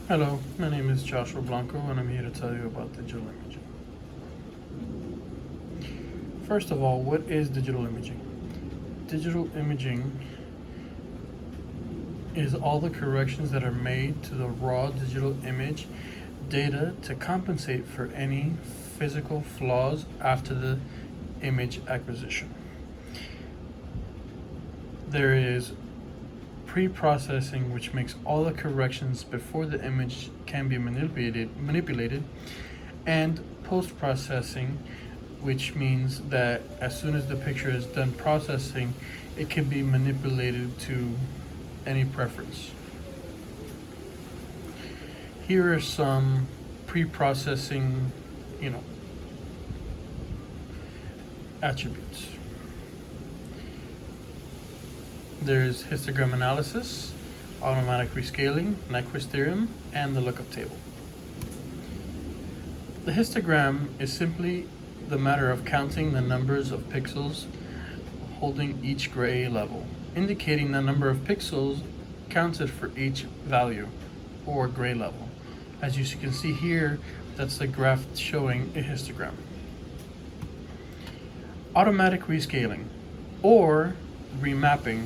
Hello, my name is Joshua Blanco and I'm here to tell you about digital imaging. First of all, what is digital imaging? Digital imaging is all the corrections that are made to the raw digital image data to compensate for any physical flaws after the image acquisition. There is pre-processing, which makes all the corrections before the image can be manipulated, and post-processing, which means that as soon as the picture is done processing, it can be manipulated to any preference. Here are some pre-processing, attributes. There's histogram analysis, automatic rescaling, Nyquist theorem, and the lookup table. The histogram is simply the matter of counting the numbers of pixels holding each gray level, indicating the number of pixels counted for each value or gray level. As you can see here, that's the graph showing a histogram. Automatic rescaling or remapping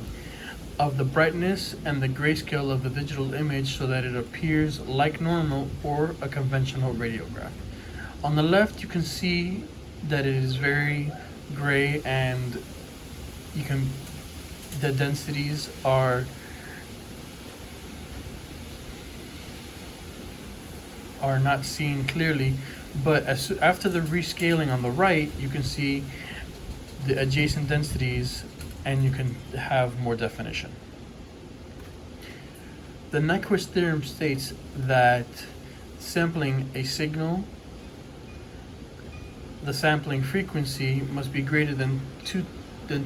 of the brightness and the grayscale of the digital image so that it appears like normal or a conventional radiograph. On the left, you can see that it is very gray and the densities are not seen clearly, but after the rescaling on the right, you can see the adjacent densities and you can have more definition. The Nyquist theorem states that sampling a signal, the sampling frequency must be greater than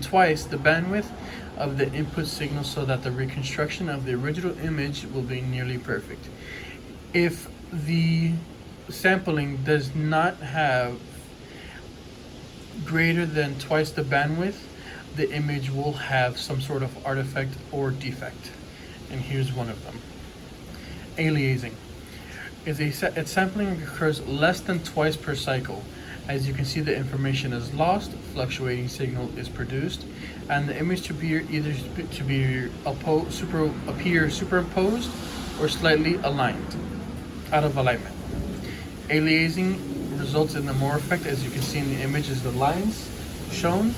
twice the bandwidth of the input signal so that the reconstruction of the original image will be nearly perfect. If the sampling does not have greater than twice the bandwidth, the image will have some sort of artifact or defect. And here's one of them. Aliasing. Its sampling occurs less than twice per cycle. As you can see, the information is lost, fluctuating signal is produced, and the image to appear superimposed or slightly aligned, out of alignment. Aliasing results in the Moore effect. As you can see in the image is the lines shown.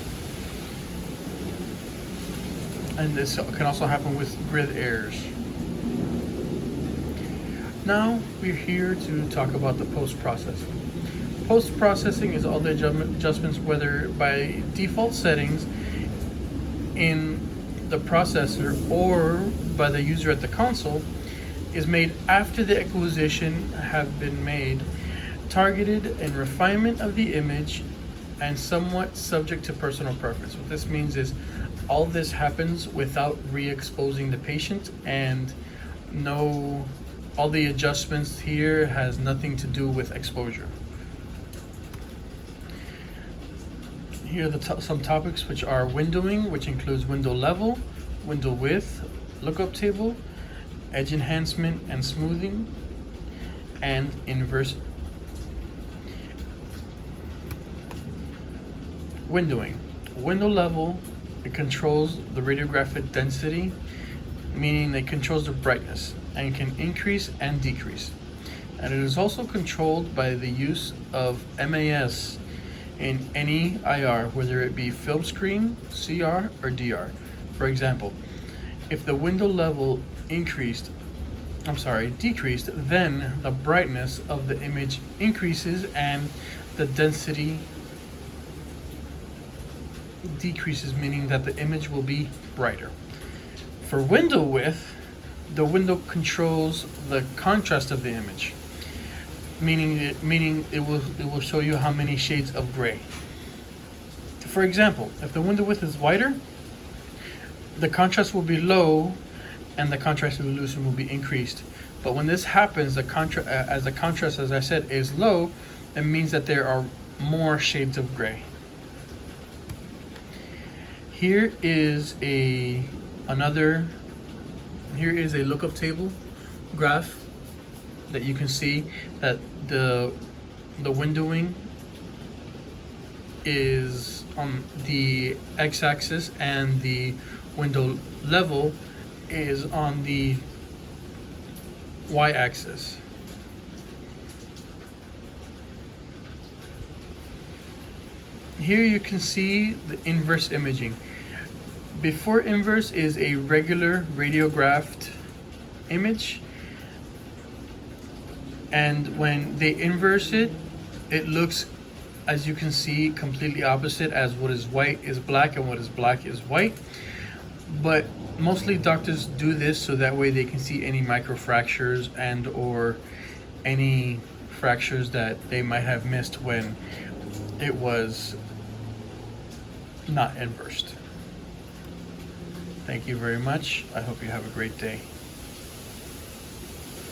And this can also happen with grid errors. Now we're here to talk about the post-processing. Post-processing is all the adjustments, whether by default settings in the processor or by the user at the console, is made after the acquisition have been made, targeted and refinement of the image, and somewhat subject to personal preference. What this means is all this happens without re-exposing the patient, and all the adjustments here has nothing to do with exposure. Here are some topics, which are windowing, which includes window level, window width, lookup table, edge enhancement and smoothing, and inverse. Windowing. Window level, it controls the radiographic density, meaning it controls the brightness and can increase and decrease. And it is also controlled by the use of MAS in any IR, whether it be film screen, CR, or DR. For example, if the window level decreased, then the brightness of the image increases and the density decreases, meaning that the image will be brighter. For window width, the window controls the contrast of the image, meaning it will show you how many shades of gray. For example, if the window width is wider, the contrast will be low and the contrast resolution will be increased. But when this happens, as the contrast, as I said, is low, it means that there are more shades of gray. Here is a lookup table graph that you can see that the windowing is on the x-axis and the window level is on the y-axis. Here you can see the inverse imaging. Before inverse is a regular radiographed image, and when they inverse it, it looks, as you can see, completely opposite, as what is white is black and what is black is white. But mostly doctors do this so that way they can see any microfractures and or any fractures that they might have missed when it was not inversed. Thank you very much. I hope you have a great day.